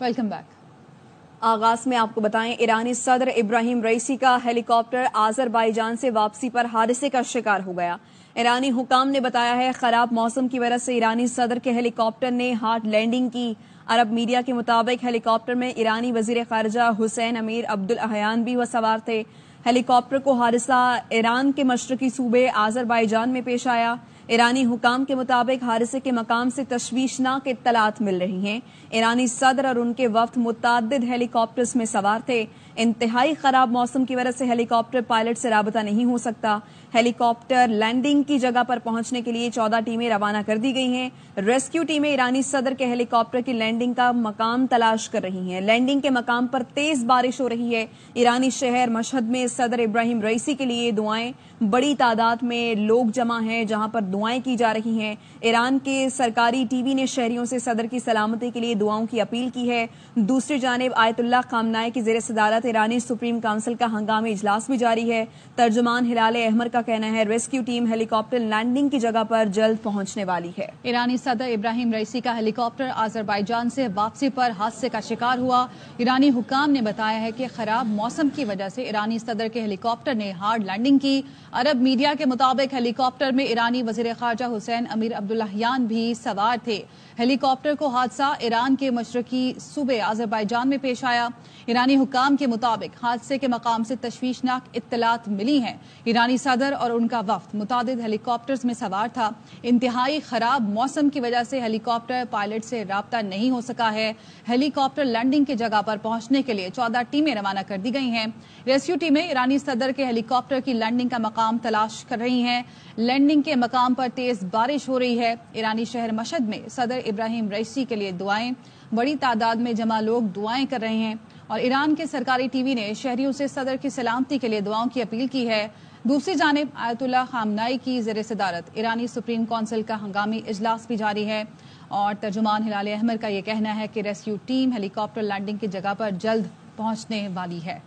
Welcome back. آغاز میں آپ کو بتائیں، ایرانی صدر ابراہیم رئیسی کا ہیلی کاپٹر آذربائیجان سے واپسی پر حادثے کا شکار ہو گیا۔ ایرانی حکام نے بتایا ہے خراب موسم کی وجہ سے ایرانی صدر کے ہیلی کاپٹر نے ہارڈ لینڈنگ کی۔ عرب میڈیا کے مطابق ہیلی کاپٹر میں ایرانی وزیر خارجہ حسین امیر عبداللہیان بھی وہ سوار تھے۔ ہیلی کاپٹر کو حادثہ ایران کے مشرقی صوبے آذربائیجان میں پیش آیا۔ ایرانی حکام کے مطابق حادثے کے مقام سے تشویشناک اطلاعات مل رہی ہیں۔ ایرانی صدر اور ان کے وفد متعدد ہیلی کاپٹرز میں سوار تھے۔ انتہائی خراب موسم کی وجہ سے ہیلی کاپٹر پائلٹ سے رابطہ نہیں ہو سکتا۔ ہیلی کاپٹر لینڈنگ کی جگہ پر پہنچنے کے لیے 14 ٹیمیں روانہ کر دی گئی ہیں۔ ریسکیو ٹیمیں ایرانی صدر کے ہیلی کاپٹر کی لینڈنگ کا مقام تلاش کر رہی ہیں۔ لینڈنگ کے مقام پر تیز بارش ہو رہی ہے۔ ایرانی شہر مشہد میں صدر ابراہیم رئیسی کے لیے دعائیں، بڑی تعداد میں لوگ جمع ہیں جہاں پر دعائیں کی جا رہی ہیں۔ ایران کے سرکاری ٹی وی نے شہریوں سے صدر کی سلامتی کے لیے دعاؤں کی اپیل کی ہے۔ دوسری جانب آیت اللہ خامنائی کی زیر صدارت ایرانی سپریم کونسل کا ہنگامی اجلاس بھی جاری ہے۔ ترجمان ہلال احمر کا کہنا ہے ریسکیو ٹیم ہیلی کاپٹر لینڈنگ کی جگہ پر جلد پہنچنے والی ہے۔ ایرانی صدر ابراہیم رئیسی کا ہیلی کاپٹر آذربائیجان سے واپسی پر حادثے کا شکار ہوا۔ ایرانی حکام نے بتایا ہے کہ خراب موسم کی وجہ سے ایرانی صدر کے ہیلی کاپٹر نے ہارڈ لینڈنگ کی۔ عرب میڈیا کے مطابق ہیلی کاپٹر میں ایرانی وزیر خارجہ حسین امیر عبداللہیان بھی سوار تھے۔ ہیلی کاپٹر کو حادثہ ایران کے مشرقی صوبے آذربائیجان میں پیش آیا۔ ایرانی حکام کے مطابق حادثے کے مقام سے تشویشناک اطلاعات ملی ہیں۔ ایرانی صدر اور ان کا وفد متعدد ہیلی کاپٹرز میں سوار تھا۔ انتہائی خراب موسم کی وجہ سے ہیلی کاپٹر پائلٹ سے رابطہ نہیں ہو سکا ہے۔ ہیلی کاپٹر لینڈنگ کی جگہ پر پہنچنے کے لیے 14 ٹیمیں روانہ کر دی گئی ہیں۔ ریسکیو ٹیمیں ایرانی صدر کے ہیلی کاپٹر کی لینڈنگ کا مقام تلاش کر رہی ہیں۔ لینڈنگ کے مقام پر تیز بارش ہو رہی ہے۔ ایرانی شہر مشہد میں صدر ابراہیم رئیسی کے لیے دعائیں، بڑی تعداد میں جمع لوگ دعائیں کر رہے ہیں اور ایران کے سرکاری ٹی وی نے شہریوں سے صدر کی سلامتی کے لیے دعاؤں کی اپیل کی ہے۔ دوسری جانب آیت اللہ خامنائی کی زیر صدارت ایرانی سپریم کونسل کا ہنگامی اجلاس بھی جاری ہے اور ترجمان ہلال احمر کا یہ کہنا ہے کہ ریسکیو ٹیم ہیلی کاپٹر لینڈنگ کی جگہ پر جلد پہنچنے والی ہے۔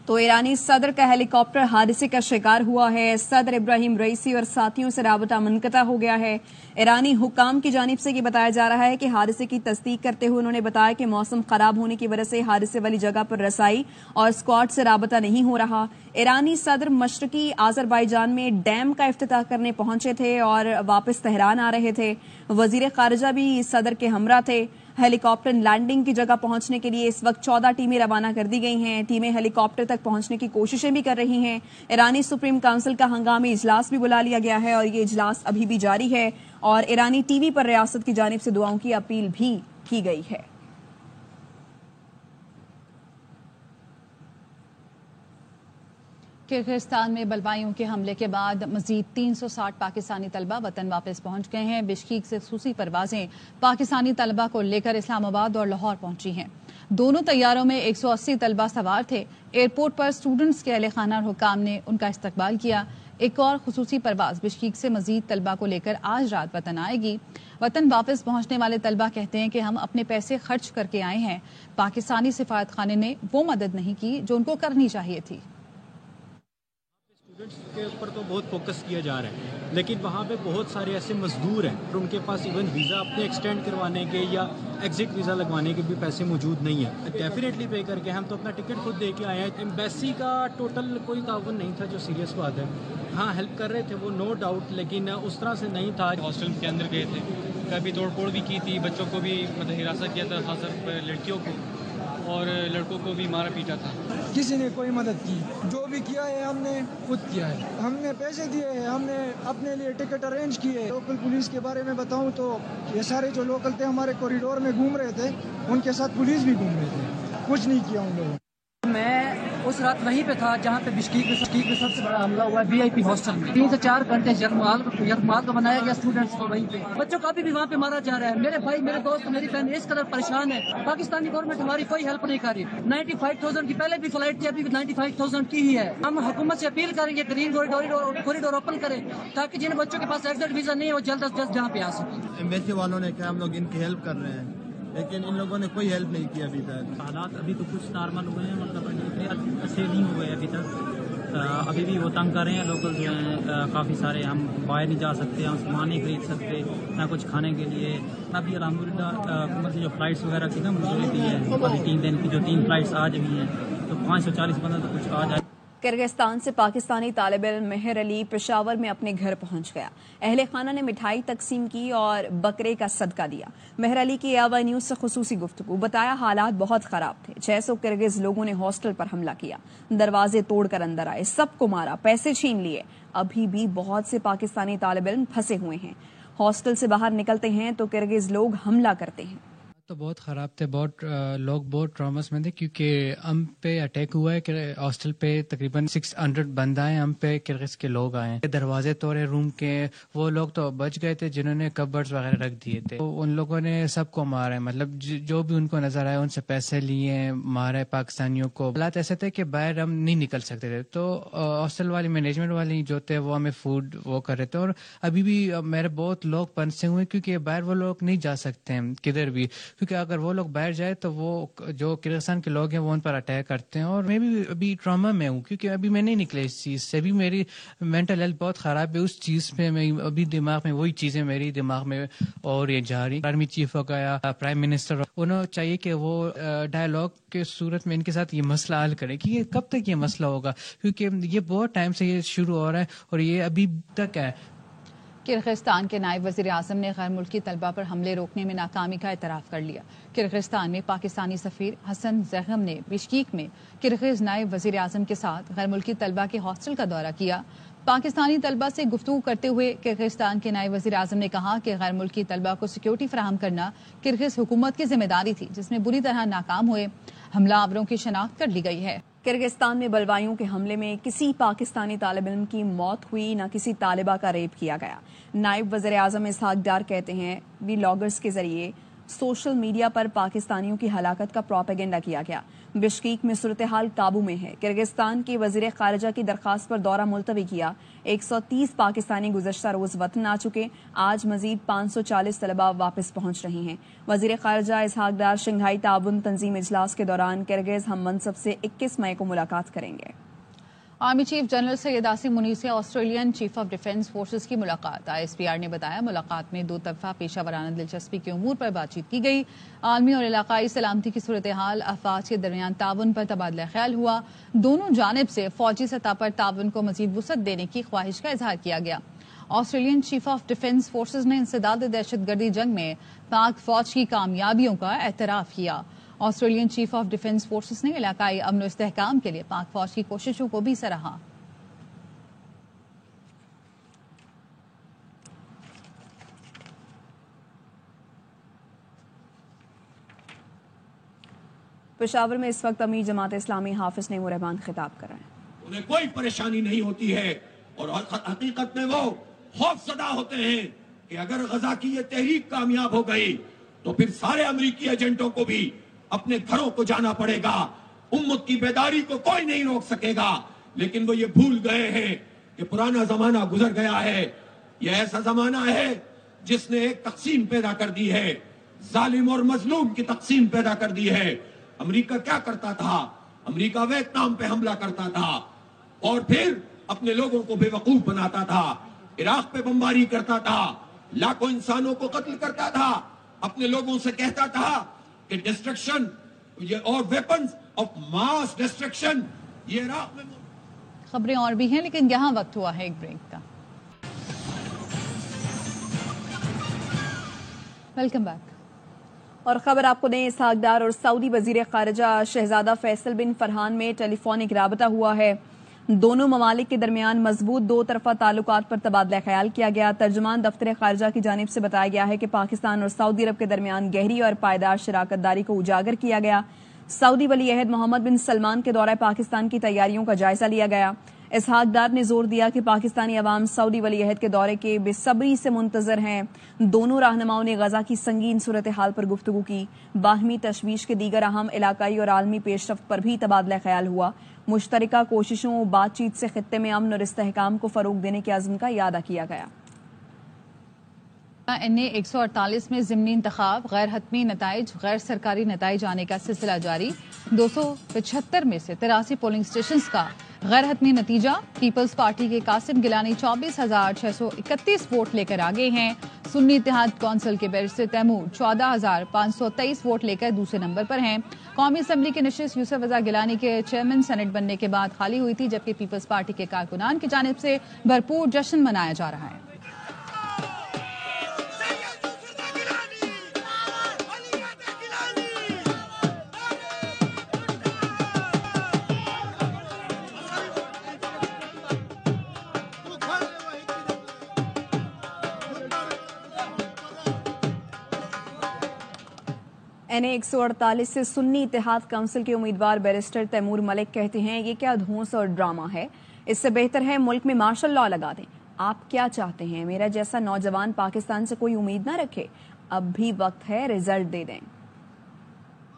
تو ایرانی صدر کا ہیلی کاپٹر حادثے کا شکار ہوا ہے۔ صدر ابراہیم رئیسی اور ساتھیوں سے رابطہ منقطع ہو گیا ہے۔ ایرانی حکام کی جانب سے یہ بتایا جا رہا ہے کہ حادثے کی تصدیق کرتے ہوئے انہوں نے بتایا کہ موسم خراب ہونے کی وجہ سے حادثے والی جگہ پر رسائی اور اسکواڈ سے رابطہ نہیں ہو رہا۔ ایرانی صدر مشرقی آذربائیجان میں ڈیم کا افتتاح کرنے پہنچے تھے اور واپس تہران آ رہے تھے۔ وزیر خارجہ بھی صدر کے ہمراہ تھے۔ ہیلی کاپٹر لینڈنگ کی جگہ پہنچنے کے لیے اس وقت 14 ٹیمیں روانہ کر دی گئی ہیں۔ ٹیمیں ہیلی کاپٹر تک پہنچنے کی کوششیں بھی کر رہی ہیں۔ ایرانی سپریم کونسل کا ہنگامی اجلاس بھی بلا لیا گیا ہے اور یہ اجلاس ابھی بھی جاری ہے اور ایرانی ٹی وی پر ریاست کی جانب سے دعاؤں کی اپیل بھی کی گئی ہے۔ کرغزستان میں بلوائیوں کے حملے کے بعد مزید 360 پاکستانی طلبہ وطن واپس پہنچ گئے ہیں۔ بشکیک سے خصوصی پروازیں پاکستانی طلبہ کو لے کر اسلام آباد اور لاہور پہنچی ہیں۔ دونوں طیاروں میں 180 طلبہ سوار تھے۔ ایئرپورٹ پر اسٹوڈنٹس کے اہل خانہ اور حکام نے ان کا استقبال کیا۔ ایک اور خصوصی پرواز بشکیک سے مزید طلبہ کو لے کر آج رات وطن آئے گی۔ وطن واپس پہنچنے والے طلبہ کہتے ہیں کہ ہم اپنے پیسے خرچ کر کے آئے ہیں۔ پاکستانی سفارت خانے نے وہ مدد نہیں کی جو ان کو کرنی چاہیے تھی۔ اسٹوڈنٹس کے اوپر تو بہت فوکس کیا جا رہا ہے، لیکن وہاں پہ بہت سارے ایسے مزدور ہیں اور ان کے پاس ایون ویزا اپنے ایکسٹینڈ کروانے کے یا ایگزٹ ویزا لگوانے کے بھی پیسے موجود نہیں ہیں۔ ڈیفینیٹلی پے کر کے ہم تو اپنا ٹکٹ خود دے کے آئے ہیں۔ ایمبیسی کا ٹوٹل کوئی تعاون نہیں تھا، جو سیریس بات ہے۔ ہاں ہیلپ کر رہے تھے وہ نو ڈاؤٹ، لیکن اس طرح سے نہیں تھا۔ ہاسٹل کے اندر گئے تھے، کبھی توڑ پھوڑ بھی کی تھی، بچوں کو بھی مطلب ہراساں کیا تھا، خاص طور پر لڑکیوں کو، اور لڑکوں کو بھی مارا پیٹا تھا۔ کسی نے کوئی مدد کی، جو بھی کیا ہے ہم نے خود کیا ہے۔ ہم نے پیسے دیے ہیں، ہم نے اپنے لیے ٹکٹ ارینج کیے۔ لوکل پولیس کے بارے میں بتاؤں تو یہ سارے جو لوکل تھے ہمارے کوریڈور میں گھوم رہے تھے، ان کے ساتھ پولیس بھی گھوم رہے تھے، کچھ نہیں کیا ان لوگوں نے۔ میں اس رات وہیں پہ تھا جہاں پہ بشکیک میں سب سے بڑا حملہ ہوا ہے، VIP ہاسٹل میں 3 سے 4 گھنٹے یرغمال کو بنایا گیا اسٹوڈنٹس کو، وہیں پہ بچوں کا بھی وہاں پہ مارا جا رہا ہے۔ میرے بھائی، میرے دوست، میری فیملی اس قدر پریشان ہے۔ پاکستانی گورنمنٹ ہماری کوئی ہیلپ نہیں کر رہی۔ 95,000 کی پہلے بھی فلائٹ تھی، ابھی بھی 95,000 کی ہی ہے۔ ہم حکومت سے اپیل کریں گے گرین کوریڈور اوپن کریں تاکہ جن بچوں کے پاس ایگزٹ ویزا نہیں ہے وہ جلد از جلد جہاں پہ آ سکیں۔ ایمبیسی والوں نے کہا ہم لوگ ان کی ہیلپ کر رہے ہیں، لیکن ان لوگوں نے کوئی ہیلپ نہیں کی ابھی تک۔ حالات ابھی تو کچھ نارمل ہوئے ہیں، مطلب اتنے اچھے نہیں ہوئے ابھی تک، ابھی بھی وہ تنگ کر رہے ہیں. لوکل جو ہیں کافی سارے, ہم باہر نہیں جا سکتے, ہم سامان نہیں خرید سکتے, نہ کچھ کھانے کے لیے. ابھی الحمدللہ حکومت سے جو فلائٹس وغیرہ کی نا منظوری دی ہے, ابھی 3 دن کی جو 3 فلائٹس آج بھی ہیں, تو 540 بندہ تو کچھ آ جائے. کرغزستان سے پاکستانی طالب علم مہر علی پشاور میں اپنے گھر پہنچ گیا. اہل خانہ نے مٹھائی تقسیم کی اور بکرے کا صدقہ دیا. مہر علی کی AY نیوز سے خصوصی گفتگو. بتایا حالات بہت خراب تھے. 600 کرغز لوگوں نے ہاسٹل پر حملہ کیا, دروازے توڑ کر اندر آئے, سب کو مارا, پیسے چھین لیے. ابھی بھی بہت سے پاکستانی طالب علم پھنسے ہوئے ہیں. ہاسٹل سے باہر نکلتے ہیں تو کرغز لوگ حملہ کرتے ہیں. تو بہت خراب تھے, بہت لوگ بہت ٹرامس میں تھے, کیونکہ ہم پہ اٹیک ہوا ہے کہ ہاسٹل پہ تقریباً 600 بندہ ہیں, ہم پہ کرغز کے لوگ آئے ہیں. دروازے توڑے روم کے, وہ لوگ تو بچ گئے تھے جنہوں نے کبرڈز وغیرہ رکھ دیے تھے. تو ان لوگوں نے سب کو مارا ہے, مطلب جو بھی ان کو نظر آئے ان سے پیسے لیے, مارے پاکستانیوں کو. حالات ایسے تھے کہ باہر ہم نہیں نکل سکتے تھے. تو ہاسٹل والی مینجمنٹ والی جو تھے وہ ہمیں فوڈ وہ کر رہے تھے. اور ابھی بھی میرے بہت لوگ پھنسے ہوئے, کیونکہ باہر وہ لوگ نہیں جا سکتے ہیں کدھر بھی, کیونکہ اگر وہ لوگ باہر جائے تو وہ جو کرغزستان کے لوگ ہیں وہ ان پر اٹیک کرتے ہیں. اور میں بھی ابھی ٹراما میں ہوں, کیونکہ ابھی میں نہیں نکلے اس چیز سے. ابھی میری مینٹل ہیلتھ بہت خراب ہے اس چیز پہ. میں ابھی دماغ میں وہی چیزیں میری دماغ میں اور یہ جا رہی. آرمی چیف ہو گیا, پرائم منسٹر, انہوں چاہیے کہ وہ ڈائلاگ کے صورت میں ان کے ساتھ یہ مسئلہ حل کرے کہ یہ کب تک یہ مسئلہ ہوگا, کیونکہ یہ بہت ٹائم سے یہ شروع ہو رہا ہے اور یہ ابھی تک ہے. کرغزستان کے نائب وزیر اعظم نے غیر ملکی طلبہ پر حملے روکنے میں ناکامی کا اعتراف کر لیا. کرغزستان میں پاکستانی سفیر حسن زغم نے بشکیک میں کرغز نائب وزیر اعظم کے ساتھ غیر ملکی طلبہ کے ہاسٹل کا دورہ کیا. پاکستانی طلبہ سے گفتگو کرتے ہوئے کرغزستان کے نائب وزیر اعظم نے کہا کہ غیر ملکی طلبہ کو سیکیورٹی فراہم کرنا کرغز حکومت کی ذمہ داری تھی, جس میں بری طرح ناکام ہوئے. حملہ آوروں کی شناخت کر لی گئی ہے. کرغزستان میں بلوائیوں کے حملے میں کسی پاکستانی طالب علم کی موت ہوئی, نہ کسی طالبہ کا ریپ کیا گیا. نائب وزیر اعظم اسحاق ڈار کہتے ہیں ولاگرز کے ذریعے سوشل میڈیا پر پاکستانیوں کی ہلاکت کا پروپیگنڈا کیا گیا. بشکیک میں صورتحال قابو میں ہے. کرغزستان کے وزیر خارجہ کی درخواست پر دورہ ملتوی کیا. 130 پاکستانی گزشتہ روز وطن آ چکے. آج مزید 540 طلبہ واپس پہنچ رہے ہیں. وزیر خارجہ اسحاق ڈار شنگھائی تعاون تنظیم اجلاس کے دوران کرغز ہم منصب سے 21 مئی کو ملاقات کریں گے. Army chief general Syed Asim Munir سے Australian chief of defence forces کی ملاقات. ISPR نے بتایا ملاقات میں 2 طرفہ پیشہ ورانہ دلچسپی کے امور پر بات چیت کی گئی. عالمی اور علاقائی سلامتی کی صورتحال, افواج کے درمیان تعاون پر تبادلہ خیال ہوا. دونوں جانب سے فوجی سطح پر تعاون کو مزید وسعت دینے کی خواہش کا اظہار کیا گیا. Australian chief of defence forces نے انسداد دہشت گردی جنگ میں پاک فوج کی کامیابیوں کا اعتراف کیا. Australian chief of defence forces نے علاقائی امن و استحکام کے لیے پاک فوج کی کوششوں کو بھی سراہا. پشاور میں اس وقت امیر جماعت اسلامی حافظ نعیم الرحمان خطاب کر رہے ہیں. انہیں کوئی پریشانی نہیں ہوتی ہے اور حقیقت میں وہ خوف زدہ ہوتے ہیں کہ اگر غزہ کی یہ تحریک کامیاب ہو گئی تو پھر سارے امریکی ایجنٹوں کو بھی اپنے گھروں کو جانا پڑے گا. امت کی بیداری کو کوئی نہیں روک سکے گا. لیکن وہ یہ بھول گئے ہیں کہ پرانا زمانہ گزر گیا ہے. یہ ایسا زمانہ ہے جس نے ایک تقسیم پیدا کر دی ہے, ظالم اور مظلوم کی تقسیم پیدا کر دی ہے. امریکہ کیا کرتا تھا؟ امریکہ ویتنام پہ حملہ کرتا تھا اور پھر اپنے لوگوں کو بے وقوف بناتا تھا. عراق پہ بمباری کرتا تھا, لاکھوں انسانوں کو قتل کرتا تھا, اپنے لوگوں سے کہتا تھا کہ ڈسٹرکشن اور ویپنز آف ماس ڈسٹرکشن یہ عراق میں. خبریں اور بھی ہیں لیکن یہاں وقت ہوا ہے ایک بریک کا. Welcome back. اور خبر آپ کو دیں, اسحاق ڈار اور سعودی وزیر خارجہ شہزادہ فیصل بن فرحان میں ٹیلی فونک رابطہ ہوا ہے. دونوں ممالک کے درمیان مضبوط 2 طرفہ تعلقات پر تبادلہ خیال کیا گیا. ترجمان دفتر خارجہ کی جانب سے بتایا گیا ہے کہ پاکستان اور سعودی عرب کے درمیان گہری اور پائیدار شراکت داری کو اجاگر کیا گیا. سعودی ولی عہد محمد بن سلمان کے دورہ پاکستان کی تیاریوں کا جائزہ لیا گیا. اسحاق ڈار نے زور دیا کہ پاکستانی عوام سعودی ولی عہد کے دورے کے بے صبری سے منتظر ہیں. دونوں رہنماؤں نے غزہ کی سنگین صورتحال پر گفتگو کی. باہمی تشویش کے دیگر اہم علاقائی اور عالمی پیش رفت پر بھی تبادلہ خیال ہوا. مشترکہ کوششوں و بات چیت سے خطے میں امن اور استحکام کو فروغ دینے کے عزم کا اعادہ کیا گیا. NA 148 میں ضمنی انتخاب، غیر حتمی نتائج، غیر سرکاری نتائج آنے کا سلسلہ جاری۔ 275 میں سے 83 پولنگ اسٹیشنز کا غیر حتمی نتیجہ۔ پیپلز پارٹی کے قاسم گیلانی 24,631 ووٹ لے کر آگے ہیں۔ سنی اتحاد کونسل کے بیرسٹر تیمور 14,523 ووٹ لے کر دوسرے نمبر پر ہیں۔ قومی اسمبلی کی نشست یوسف رضا گیلانی کے چیئرمین سینٹ بننے کے بعد خالی ہوئی تھی، جبکہ پیپلز پارٹی کے کارکنان کی جانب سے بھرپور جشن منایا جا رہا ہے۔ NA 148 سے سنی اتحاد کونسل کے امیدوار بیرسٹر تیمور ملک کہتے ہیں یہ کیا دھونس اور ڈرامہ ہے، اس سے بہتر ہے ملک میں مارشل لا لگا دیں۔ آپ کیا چاہتے ہیں؟ میرا جیسا نوجوان پاکستان سے کوئی امید نہ رکھے، اب بھی وقت ہے، رزلٹ دے دیں۔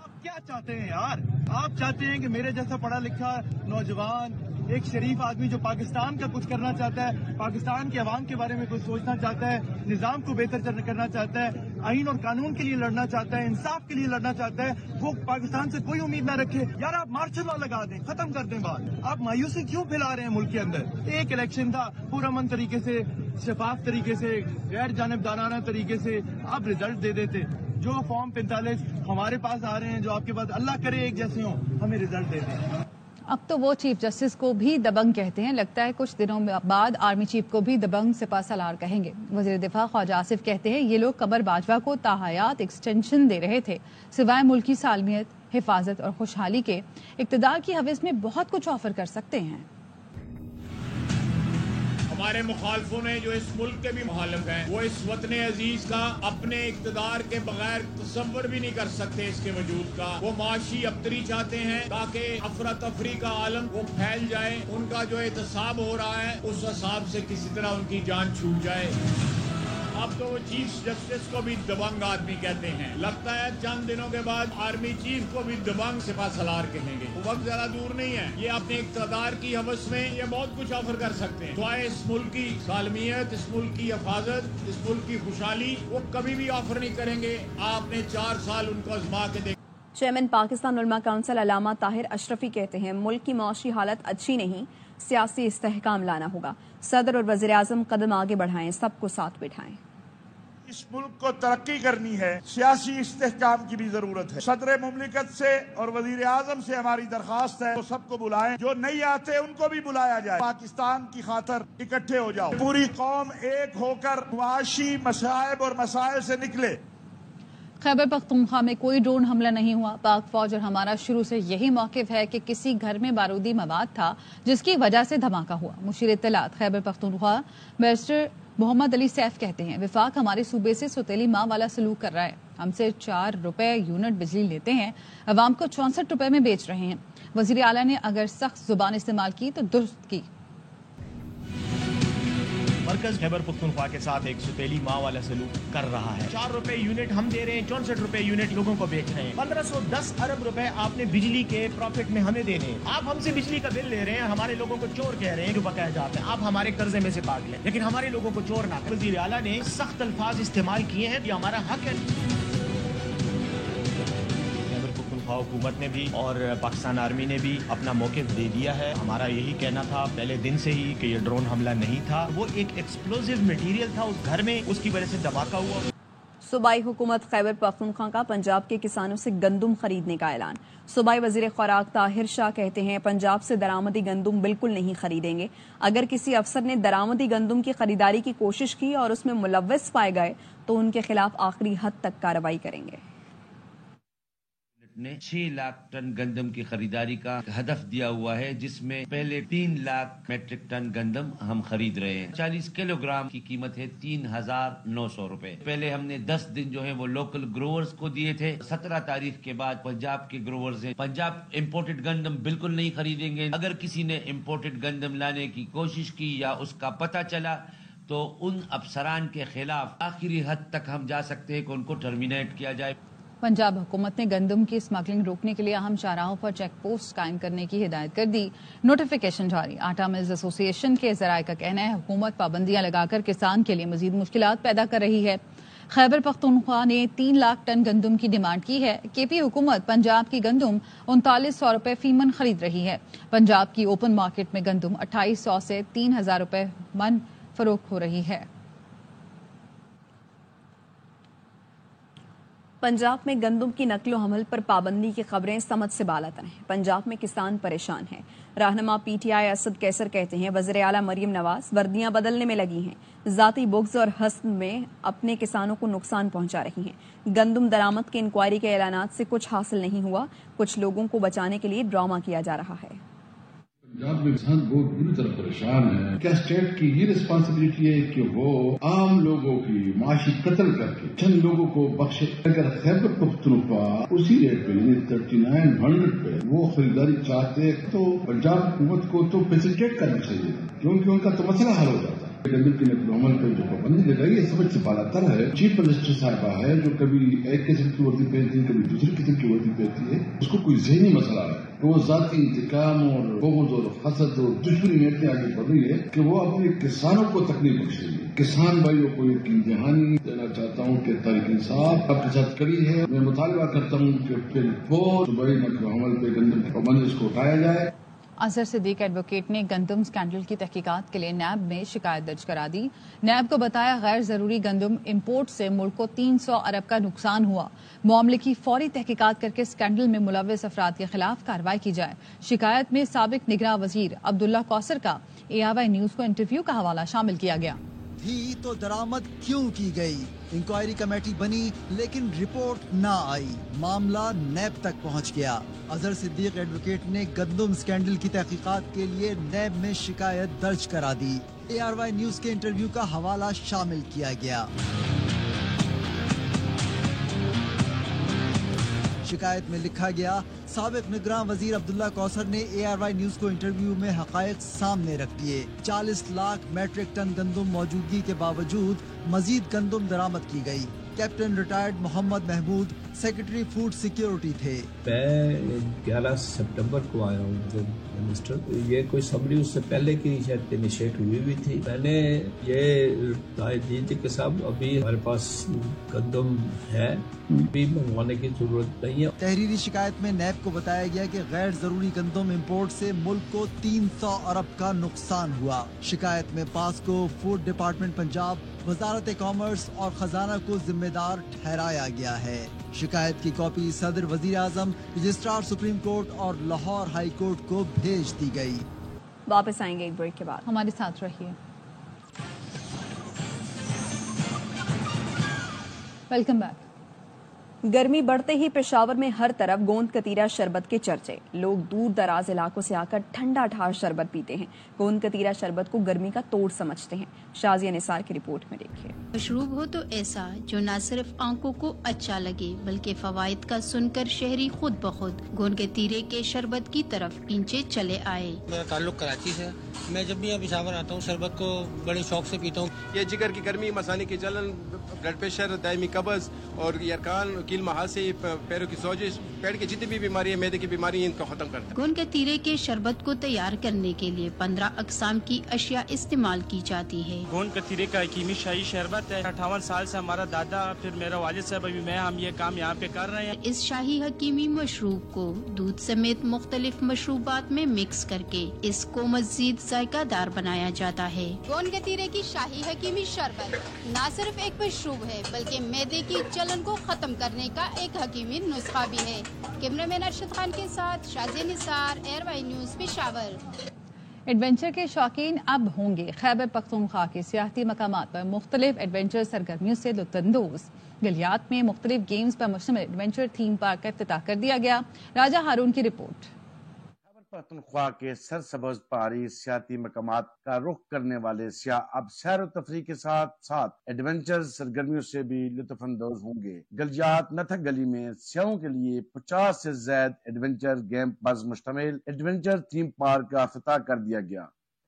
آپ کیا چاہتے ہیں یار؟ آپ چاہتے ہیں کہ میرے جیسا پڑھا لکھا نوجوان، ایک شریف آدمی جو پاکستان کا کچھ کرنا چاہتا ہے، پاکستان کے عوام کے بارے میں کچھ سوچنا چاہتا ہے، نظام کو بہتر کرنا چاہتا ہے، آئین اور قانون کے لیے لڑنا چاہتا ہے، انصاف کے لیے لڑنا چاہتا ہے، وہ پاکستان سے کوئی امید نہ رکھے۔ یار آپ مارشل لا لگا دیں، ختم کر دیں بات۔ آپ مایوسی کیوں پھیلا رہے ہیں ملک کے اندر؟ ایک الیکشن تھا، پرامن طریقے سے، شفاف طریقے سے، غیر جانبدارانہ طریقے سے آپ رزلٹ دے دیتے۔ جو فارم 45 ہمارے پاس آ رہے ہیں، جو آپ کے پاس، اللہ کرے ایک جیسے ہوں، ہمیں رزلٹ دے دیں۔ اب تو وہ چیف جسٹس کو بھی دبنگ کہتے ہیں، لگتا ہے کچھ دنوں بعد آرمی چیف کو بھی دبنگ سپہ سالار کہیں گے۔ وزیر دفاع خواجہ آصف کہتے ہیں یہ لوگ قمر باجوہ کو تاحیات ایکسٹینشن دے رہے تھے، سوائے ملکی سالمیت، حفاظت اور خوشحالی کے اقتدار کی حوث میں بہت کچھ آفر کر سکتے ہیں۔ ہمارے مخالفوں نے جو اس ملک کے بھی مخالف ہیں، وہ اس وطن عزیز کا اپنے اقتدار کے بغیر تصور بھی نہیں کر سکتے اس کے وجود کا۔ وہ معاشی ابتری چاہتے ہیں تاکہ افراتفری کا عالم وہ پھیل جائے، ان کا جو احتساب ہو رہا ہے اس حساب سے کسی طرح ان کی جان چھوٹ جائے۔ اب تو وہ چیف جسٹس کو بھی دبنگ آدمی کہتے ہیں، لگتا ہے چند دنوں کے بعد آرمی چیف کو بھی دبنگ سپہ سالار کہیں گے۔ وقت ذرا دور نہیں ہے، یہ اپنے اقتدار کی حوث میں یہ بہت کچھ آفر کر سکتے ہیں، سوائے اس ملک کی سالمیت، اس ملک کی حفاظت، اس ملک کی خوشحالی وہ کبھی بھی آفر نہیں کریں گے۔ آپ نے 4 سال ان کو آزما کے دیکھا۔ چیئرمین پاکستان علماء کونسل علامہ طاہر اشرفی کہتے ہیں ملک کی معاشی حالت اچھی نہیں، سیاسی استحکام لانا ہوگا، صدر اور وزیر اعظم قدم آگے بڑھائیں، سب کو ساتھ بٹھائیں۔ اس ملک کو ترقی کرنی ہے، سیاسی استحکام کی بھی ضرورت ہے۔ صدر مملکت سے اور وزیر اعظم سے ہماری درخواست ہے وہ سب کو بلائیں، جو نہیں آتے ان کو بھی بلایا جائے، پاکستان کی خاطر اکٹھے ہو جاؤ، پوری قوم ایک ہو کر معاشی مصائب اور مسائل سے نکلے۔ خیبر پختونخوا میں کوئی ڈرون حملہ نہیں ہوا۔ پاک فوج اور ہمارا شروع سے یہی موقف ہے کہ کسی گھر میں بارودی مواد تھا جس کی وجہ سے دھماکہ ہوا۔ مشیر اطلاعات خیبر پختونخوا بیرسٹر محمد علی سیف کہتے ہیں وفاق ہمارے صوبے سے سوتیلی ماں والا سلوک کر رہا ہے، ہم سے 4 روپے یونٹ بجلی لیتے ہیں، عوام کو 64 روپے میں بیچ رہے ہیں۔ وزیر اعلیٰ نے اگر سخت زبان استعمال کی تو درست کی۔ مرکز خیبر پختونخوا کے ساتھ ایک سوتیلی ماں والا سلوک کر رہا ہے۔ 4 روپے یونٹ ہم دے رہے ہیں، 64 روپے یونٹ لوگوں کو بیچ رہے ہیں۔ 1510 ارب روپے آپ نے بجلی کے پروفٹ میں ہمیں دینے ہیں۔ آپ ہم سے بجلی کا بل لے رہے ہیں، ہمارے لوگوں کو چور کہہ رہے ہیں جو بقایا جاتے ہیں۔ آپ ہمارے قرضے میں سے بھاگ لیں، لیکن ہمارے لوگوں کو چور نہ کریں۔ وزیر اعلیٰ نے سخت الفاظ استعمال کیے ہیں، یہ ہمارا حق ہے۔ حکومت نے بھی اور پاکستان آرمی نے بھی اپنا موقف دے دیا ہے۔ ہمارا یہی کہنا تھا پہلے دن سے ہی کہ یہ ڈرون حملہ نہیں تھا، وہ ایک ایکسپلوزیو مٹیریل تھا اس گھر میں، اس کی وجہ سے دھماکہ ہوا۔ صوبائی حکومت خیبر پختونخوا کا پنجاب کے کسانوں سے گندم خریدنے کا اعلان۔ صوبائی وزیر خوراک طاہر شاہ کہتے ہیں پنجاب سے درآمدی گندم بالکل نہیں خریدیں گے، اگر کسی افسر نے درآمدی گندم کی خریداری کی کوشش کی اور اس میں ملوث پائے گئے تو ان کے خلاف آخری حد تک کارروائی کریں گے۔ نے 6 لاکھ ٹن گندم کی خریداری کا ہدف دیا ہوا ہے، جس میں پہلے 3 لاکھ میٹرک ٹن گندم ہم خرید رہے ہیں۔ 40 کلو گرام کی قیمت ہے 3900 روپے۔ پہلے ہم نے 10 دن جو ہے وہ لوکل گروورز کو دیے تھے۔ 17 تاریخ کے بعد پنجاب کے گروورز ہیں، پنجاب امپورٹڈ گندم بالکل نہیں خریدیں گے۔ اگر کسی نے امپورٹڈ گندم لانے کی کوشش کی یا اس کا پتہ چلا تو ان افسران کے خلاف آخری حد تک ہم جا سکتے ہیں کہ ان کو ٹرمینیٹ کیا جائے۔ پنجاب حکومت نے گندم کی اسمگلنگ روکنے کے لیے اہم شاہراہوں پر چیک پوسٹ قائم کرنے کی ہدایت کر دی، نوٹیفیکیشن جاری۔ آٹا ملز ایسوسی ایشن کے ذرائع کا کہنا ہے حکومت پابندیاں لگا کر کسان کے لیے مزید مشکلات پیدا کر رہی ہے۔ خیبر پختونخوا نے 3 لاکھ ٹن گندم کی ڈیمانڈ کی ہے۔ کے پی حکومت پنجاب کی گندم 3900 روپے فی من خرید رہی ہے۔ پنجاب کی اوپن مارکیٹ میں گندم 2800 سے 3000 روپے من فروخت ہو رہی ہے۔ پنجاب میں گندم کی نقل و حمل پر پابندی کی خبریں سمجھ سے بالاتر ہیں۔ پنجاب میں کسان پریشان ہیں۔ رہنما پی ٹی آئی اسد کیسر کہتے ہیں وزیر اعلیٰ مریم نواز وردیاں بدلنے میں لگی ہیں، ذاتی بغض اور حسد میں اپنے کسانوں کو نقصان پہنچا رہی ہیں۔ گندم درآمد کے انکوائری کے اعلانات سے کچھ حاصل نہیں ہوا، کچھ لوگوں کو بچانے کے لیے ڈرامہ کیا جا رہا ہے۔ پنجاب میں کسان بہت بری طرح پریشان ہے۔ کیا اسٹیٹ کی یہ ریسپانسبلٹی ہے کہ وہ عام لوگوں کی معاشی قتل کر کے چند لوگوں کو بخشے؟ اگر خیبر پختونخوا اسی ریٹ پہ یعنی 3900 پہ وہ خریداری چاہتے تو پنجاب حکومت کو تو فیسیلیٹیٹ کرنا چاہیے، کیونکہ ان کا تو مسئلہ حل ہو جاتا ہے۔ گندم کی نقل و حمل پہ جو پابندی لگائی ہے سمجھ سے بالاتر ہے۔ چیف منسٹر صاحبہ ہے جو کبھی ایک قسم کی وردی پہنتی ہے کبھی دوسری قسم کی وردی پہنتی ہے، اس کو کوئی ذہنی مسئلہ ہے کہ وہ ذاتی انتقام اور بغض اور حسد اور دشمنی میں اتنی آگے بڑھ رہی ہے کہ وہ اپنے کسانوں کو تکلیف بخش رہی ہے۔ کسان بھائیوں کو یقین دہانی دینا چاہتا ہوں کہ تحریک انصاف آپ کے ساتھ کڑی ہے۔ میں مطالبہ کرتا ہوں کہ پھر صوبائی نقل و حمل پہ گندم کی پابندی اس کو اٹھایا جائے۔ اظہر صدیق ایڈوکیٹ نے گندم اسکینڈل کی تحقیقات کے لیے نیب میں شکایت درج کرا دی۔ نیب کو بتایا غیر ضروری گندم امپورٹ سے ملک کو 300 ارب کا نقصان ہوا، معاملے کی فوری تحقیقات کر کے اسکینڈل میں ملوث افراد کے خلاف کارروائی کی جائے۔ شکایت میں سابق نگراں وزیر عبداللہ کوثر کا ARY نیوز کو انٹرویو کا حوالہ شامل کیا گیا۔ تھی تو درآمد کیوں کی گئی؟ انکوائری کمیٹی بنی لیکن رپورٹ نہ آئی، معاملہ نیب تک پہنچ گیا۔ اظہر صدیق ایڈوکیٹ نے گندم اسکینڈل کی تحقیقات کے لیے نیب میں شکایت درج کرا دی۔ ARY نیوز کے انٹرویو کا حوالہ شامل کیا گیا۔ شکایت میں لکھا گیا سابق نگراں وزیر عبداللہ کوثر نے ARY نیوز کو انٹرویو میں حقائق سامنے رکھ دیے۔ 40 لاکھ میٹرک ٹن گندم موجودگی کے باوجود مزید گندم درآمد کی گئی۔ کیپٹن ریٹائرڈ محمد محمود سیکرٹری فوڈ سیکیورٹی تھے۔ میں 11 سپٹمبر کو آیا ہوں منسٹر، یہ کوئی سمری اس سے پہلے کی شاید انیشیٹ ہوئی تھی۔ میں نے یہ رائے دی تھی کہ صاحب ابھی ہمارے پاس گندم ہے، ابھی منگوانے کی ضرورت نہیں ہے۔ تحریری شکایت میں نیب کو بتایا گیا کہ غیر ضروری گندم امپورٹ سے ملک کو 300 ارب کا نقصان ہوا۔ شکایت میں پاسکو، فوڈ ڈپارٹمنٹ پنجاب، وزارت کامرس اور خزانہ کو ذمہ دار ٹھہرایا گیا ہے۔ شکایت کی کاپی صدر، وزیر اعظم، رجسٹرار سپریم کورٹ اور لاہور ہائی کورٹ کو بھیج دی گئی۔ واپس آئیں گے ایک بریک کے بعد، ہمارے ساتھ رہیے۔ Welcome back. گرمی بڑھتے ہی پشاور میں ہر طرف گوند کتیرا شربت کے چرچے، لوگ دور دراز علاقوں سے آ کر ٹھنڈا ٹھار شربت پیتے ہیں۔ گوند کتیرا شربت کو گرمی کا توڑ سمجھتے ہیں۔ شازیہ نثار کی رپورٹ میں دیکھیے۔ مشروب ہو تو ایسا جو نہ صرف آنکھوں کو اچھا لگے بلکہ فوائد کا سن کر شہری خود بخود گوند کتیرے کے شربت کی طرف پیچھے چلے آئے۔ میرا تعلق کراچی سے، میں جب بھی یہاں پشاور آتا ہوں شربت کو بڑے شوق سے پیتا ہوں۔ یہ جگر کی گرمی، مثانے کی جلن، بلڈ پریشر، دائمی قبض اور یرقان، کیل محاذی، پیروں کی سوزش، پیٹ کی جتنی بھی بیماری ہے، معدے کی بیماری، ان کو ختم کرتا ہے۔ گوند کتیرے کے شربت کو تیار کرنے کے لیے 15 اقسام کی اشیاء استعمال کی جاتی ہے۔ گوند کتیرے کا حکیمی شاہی شربت ہے۔ 58 سال سے ہمارا دادا، پھر میرا والد صاحب، ابھی میں، ہم یہ کام یہاں پہ کر رہے ہیں۔ اس شاہی حکیمی مشروب کو دودھ سمیت مختلف مشروبات میں مکس کر کے اس کو مزید ذائقہ دار بنایا جاتا ہے۔ گوند کتیرے کی شاہی حکیمی شربت نہ صرف ایک مشروب ہے بلکہ معدے کی جلن کو ختم کرنے کا ایک حکیمی نسخہ بھی ہے۔ کیمرہ مین ارشد خان کے ساتھ شازیہ نثار، ARY نیوز پشاور۔ ایڈونچر کے شوقین اب ہوں گے خیبر پختونخوا کے سیاحتی مقامات پر مختلف ایڈونچر سرگرمیوں سے لطف اندوز۔ گلیات میں مختلف گیمز پر مشتمل ایڈونچر تھیم پارک کا افتتاح کر دیا گیا۔ راجہ ہارون کی رپورٹ۔ خیبر پختونخوا کے سرسبز پہاڑی سیاحتی مقامات کا رخ کرنے والے سیاح اب سیر و تفریح کے ساتھ ساتھ ایڈونچر سرگرمیوں سے بھی لطف اندوز ہوں گے۔ گلیات نتھک گلی میں سیاحوں کے لیے 50 سے زائد ایڈونچر گیم پر مشتمل ایڈونچر تھیم پارک کا افتتاح کر دیا گیا۔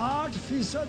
8%